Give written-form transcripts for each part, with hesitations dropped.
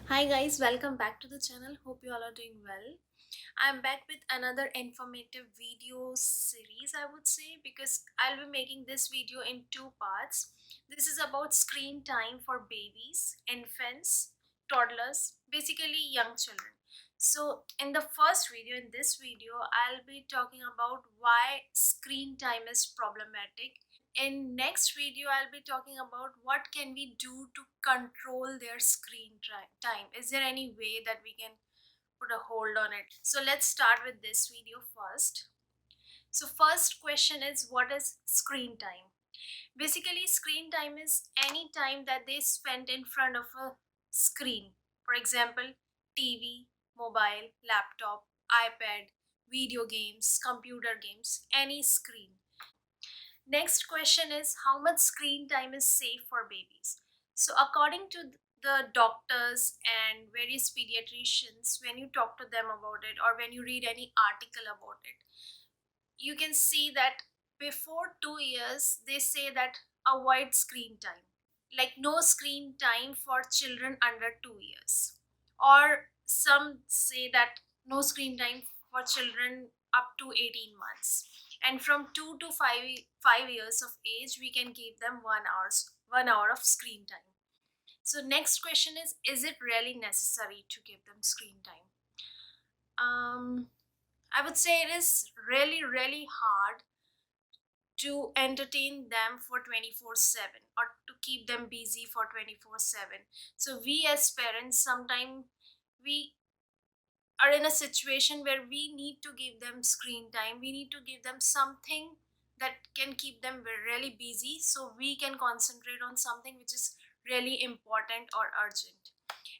Hi guys, welcome back to the channel. Hope you all are doing well. I'm back with another informative video series, I would say, because I'll be making this video in two parts. This is about screen time for babies, infants, toddlers, basically young children. So in the first video, in this video, I'll be talking about why screen time is problematic. In next video, I'll be talking about what can we do to control their time. Is there any way that we can put a hold on it? So let's start with this video first. So first question is, what is screen time? Basically, screen time is any time that they spend in front of a screen. For example, TV, mobile, laptop, iPad, video games, computer games, any screen. Next question is, how much screen time is safe for babies? So according to the doctors and various pediatricians, when you talk to them about it or when you read any article about it, you can see that before 2 years, they say that avoid screen time. Like no screen time for children under 2 years. Or some say that no screen time for children up to 18 months. And from 2 to 5 years of age, we can give them 1 hour of screen time. So next question is it really necessary to give them screen time? I would say it is really hard to entertain them for 24/7 or to keep them busy for 24/7. So we as parents sometimes we are in a situation where we need to give them screen time. We need to give them something that can keep them really busy so we can concentrate on something which is really important or urgent.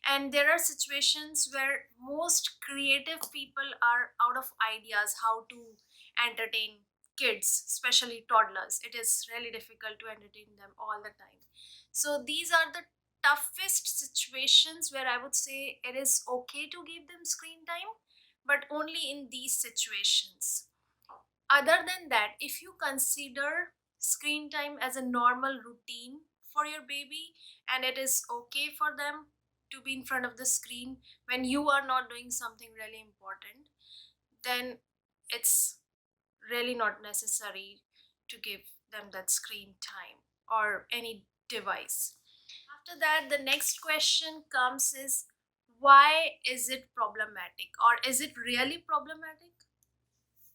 And there are situations where most creative people are out of ideas how to entertain kids, especially toddlers. It is really difficult to entertain them all the time. So these are the toughest situations where I would say it is okay to give them screen time, but only in these situations. Other than that, if you consider screen time as a normal routine for your baby and it is okay for them to be in front of the screen when you are not doing something really important, then it's really not necessary to give them that screen time or any device. After that, the next question comes is, why is it problematic or is it really problematic?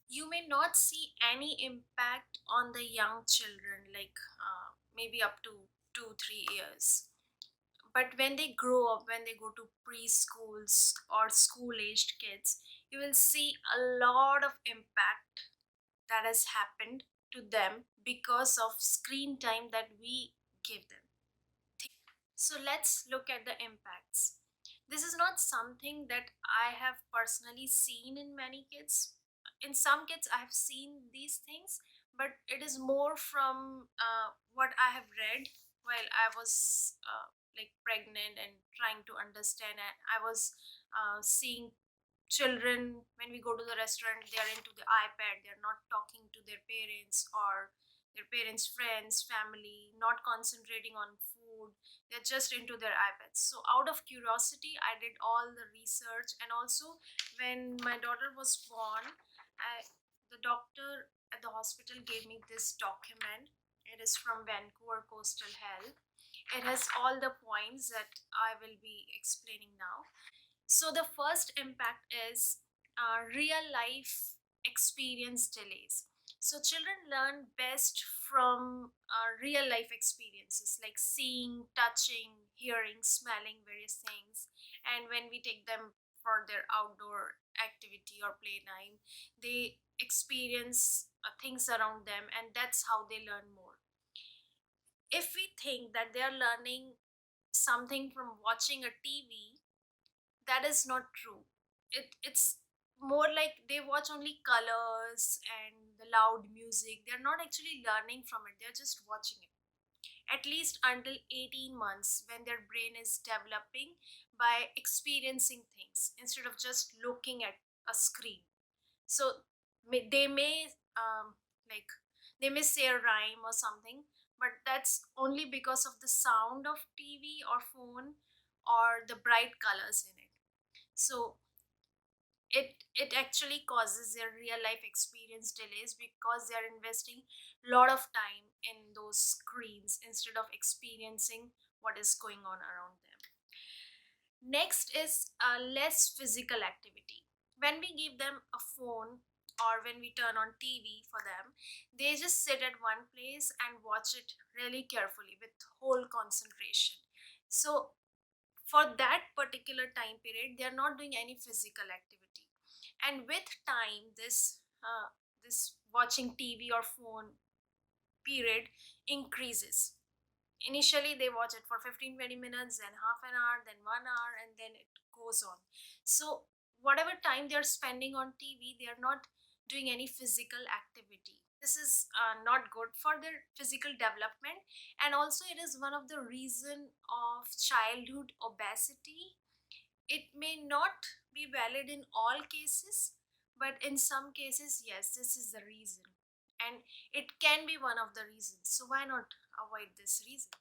You may not see any impact on the young children, like maybe up to 2 3 years, but when they grow up, when they go to preschools or school aged kids, you will see a lot of impact that has happened to them because of screen time that we give them. So let's look at the impacts. This is not something that I have personally seen in many kids. In some kids, I have seen these things, but it is more from what I have read while I was like pregnant and trying to understand. And I was seeing children when we go to the restaurant, they are into the iPad, they're not talking to their parents or their parents' friends, family, not concentrating on food, they're just into their iPads. So out of curiosity, I did all the research, and also when my daughter was born, the doctor at the hospital gave me this document. It is from Vancouver Coastal Health. It has all the points that I will be explaining now. So the first impact is real life experience delays. So children learn best from real life experiences like seeing, touching, hearing, smelling various things. And when we take them for their outdoor activity or playtime, they experience things around them, and that's how they learn more. If we think that they are learning something from watching a TV, that is not true. It's more like they watch only colors and the loud music. They're not actually learning from it, they're just watching it. At least until 18 months, when their brain is developing by experiencing things instead of just looking at a screen. So they may like they may say a rhyme or something, but that's only because of the sound of TV or phone or the bright colors in it. So it actually causes their real life experience delays because they are investing a lot of time in those screens instead of experiencing what is going on around them. Next is less physical activity. When we give them a phone or when we turn on TV for them, they just sit at one place and watch it really carefully with whole concentration. So for that particular time period, they are not doing any physical activity. And with time, this watching TV or phone period increases. Initially they watch it for 15-20 minutes, then half an hour, then 1 hour, and then it goes on. So whatever time they're spending on TV, they are not doing any physical activity. This is not good for their physical development, and also it is one of the reason of childhood obesity. It may not be valid in all cases, but in some cases, yes, this is the reason. And it can be one of the reasons. So why not avoid this reason?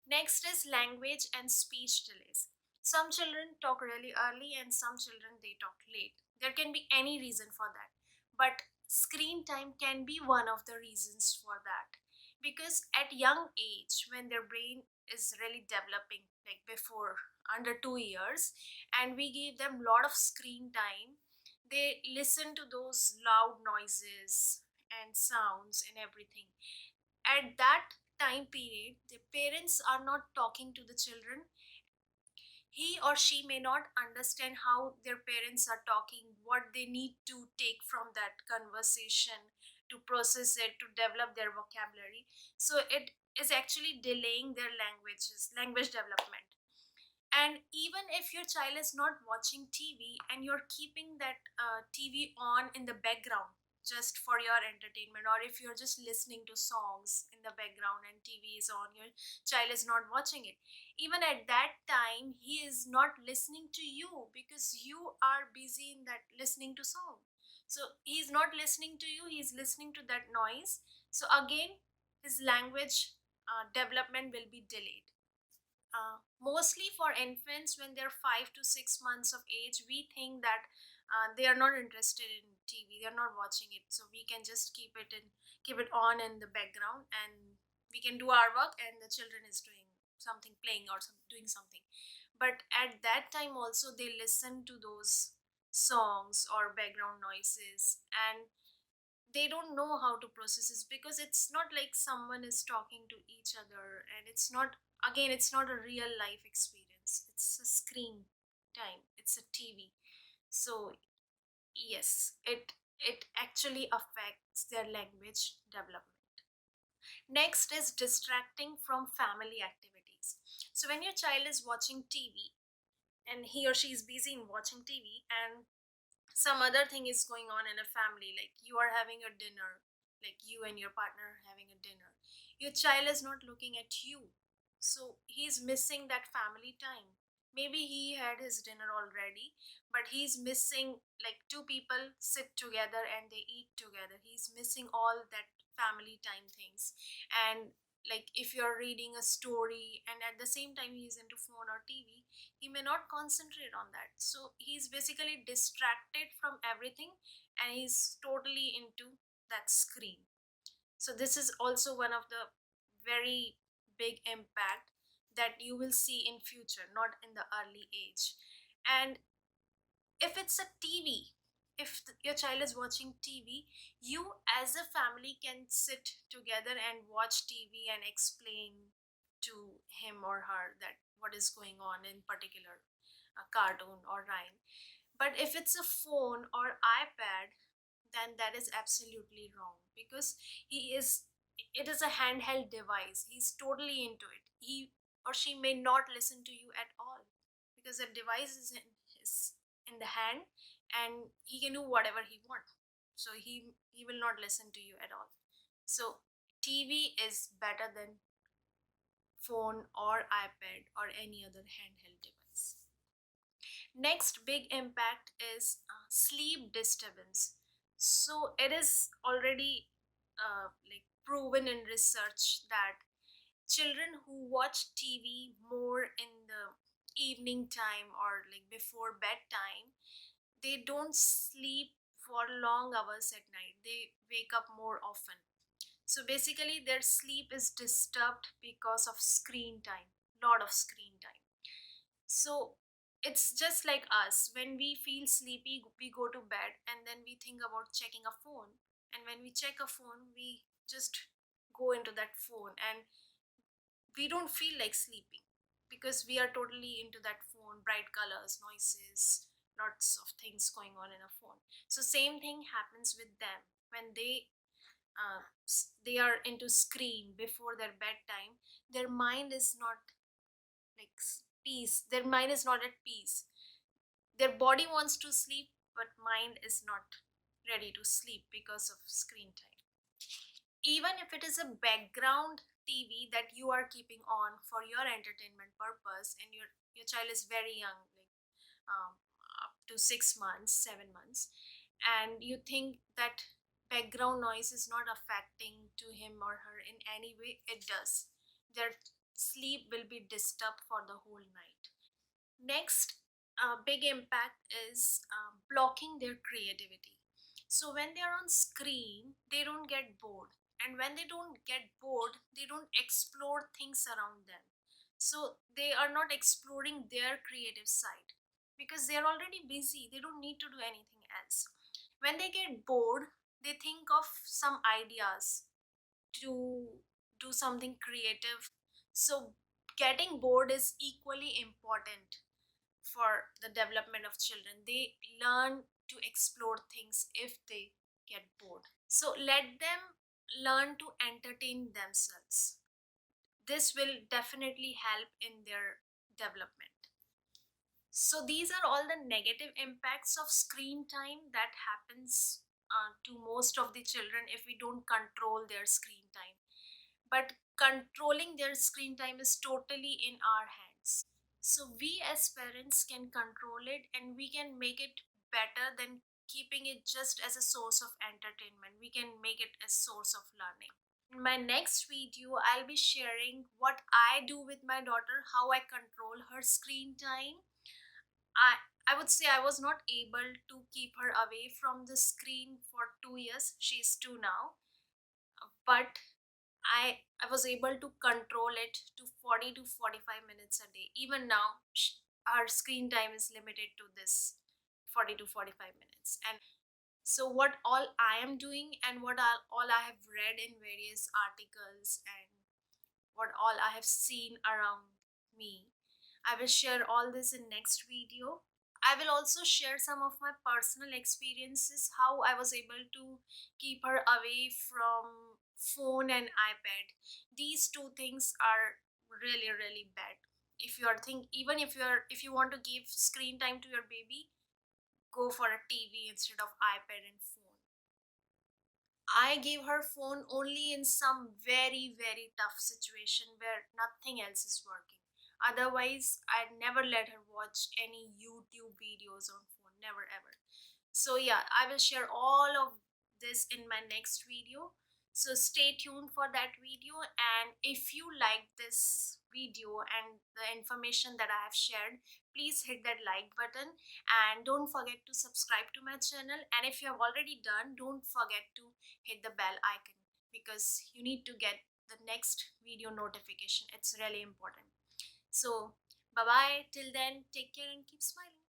Next is language and speech delays. Some children talk really early and some children they talk late. There can be any reason for that. But screen time can be one of the reasons for that. Because at young age, when their brain is really developing, like before under 2 years, and we give them a lot of screen time, they listen to those loud noises and sounds and everything. At that time period, the parents are not talking to the children. He or she may not understand how their parents are talking, what they need to take from that conversation to process it, to develop their vocabulary. So it is actually delaying their language development. And even if your child is not watching TV and you're keeping that TV on in the background just for your entertainment, or if you're just listening to songs in the background and TV is on, your child is not watching it. Even at that time, he is not listening to you because you are busy in that listening to song. So he's not listening to you, he's listening to that noise. So again, his language development will be delayed. Mostly for infants, when they're 5 to 6 months of age, we think that they are not interested in TV, they're not watching it, so we can just keep it on in the background, and we can do our work and the children is doing something, playing or doing something. But at that time also they listen to those songs or background noises, and they don't know how to process this because it's not like someone is talking to each other, and it's not, again, it's not a real life experience, it's a screen time, it's a TV. So yes, it actually affects their language development. Next is distracting from family activities. So when your child is watching TV and he or she is busy in watching TV, and some other thing is going on in a family, like you are having a dinner, like you and your partner having a dinner, your child is not looking at you, so he's missing that family time. Maybe he had his dinner already, but he's missing, like two people sit together and they eat together, he's missing all that family time things. And like if you're reading a story and at the same time he's into phone or TV, he may not concentrate on that, so he's basically distracted from everything and he's totally into that screen. So this is also one of the very big impact that you will see in future, not in the early age. And if it's a TV, if your child is watching TV, you as a family can sit together and watch TV and explain to him or her that what is going on in particular a cartoon or rhyme. But if it's a phone or iPad, then that is absolutely wrong because he is it is a handheld device. He's totally into it. He or she may not listen to you at all because the device is in the hand and he can do whatever he wants. So he will not listen to you at all. So TV is better than phone or iPad or any other handheld device. Next big impact is sleep disturbance. So it is already like proven in research that children who watch TV more in the evening time or like before bedtime, they don't sleep for long hours at night. They wake up more often. So basically, their sleep is disturbed because of screen time, lot of screen time. So it's just like us. When we feel sleepy, we go to bed and then we think about checking a phone. And when we check a phone, we just go into that phone and we don't feel like sleeping because we are totally into that phone, bright colors, noises, lots of things going on in a phone. So same thing happens with them when they are into screen before their bedtime. Their mind is not like peace. Their mind is not at peace. Their body wants to sleep, but mind is not ready to sleep because of screen time. Even if it is a background TV that you are keeping on for your entertainment purpose, and your child is very young, like um, up to 6 months, 7 months, and you think that background noise is not affecting to him or her in any way, it does. Their sleep will be disturbed for the whole night. Next big impact is blocking their creativity. So when they are on screen, they don't get bored, and when they don't get bored, they don't explore things around them. So they are not exploring their creative side because they are already busy. They don't need to do anything else. When they get bored, they think of some ideas to do something creative. So getting bored is equally important for the development of children. They learn to explore things if they get bored. So let them learn to entertain themselves. This will definitely help in their development. So these are all the negative impacts of screen time that happens to most of the children if we don't control their screen time. But controlling their screen time is totally in our hands. So we as parents can control it and we can make it better than keeping it just as a source of entertainment. We can make it a source of learning. In my next video, I'll be sharing what I do with my daughter, how I control her screen time. I would say I was not able to keep her away from the screen for 2 years. She's two now, but I was able to control it to 40 to 45 minutes a day. Even now, our screen time is limited to this 40 to 45 minutes. And so what all I am doing and all I have read in various articles and what all I have seen around me, I will share all this in next video. I will also share some of my personal experiences, how I was able to keep her away from phone and iPad. These two things are really, really bad. If you are even if you want to give screen time to your baby, go for a TV instead of iPad and phone. I gave her phone only in some very, very tough situation where nothing else is working. Otherwise, I never let her watch any YouTube videos on phone. Never ever. So yeah, I will share all of this in my next video. So stay tuned for that video, and if you like this video and the information that I have shared, please hit that like button and don't forget to subscribe to my channel. And if you have already done, don't forget to hit the bell icon because you need to get the next video notification. It's really important. So bye bye till then, take care and keep smiling.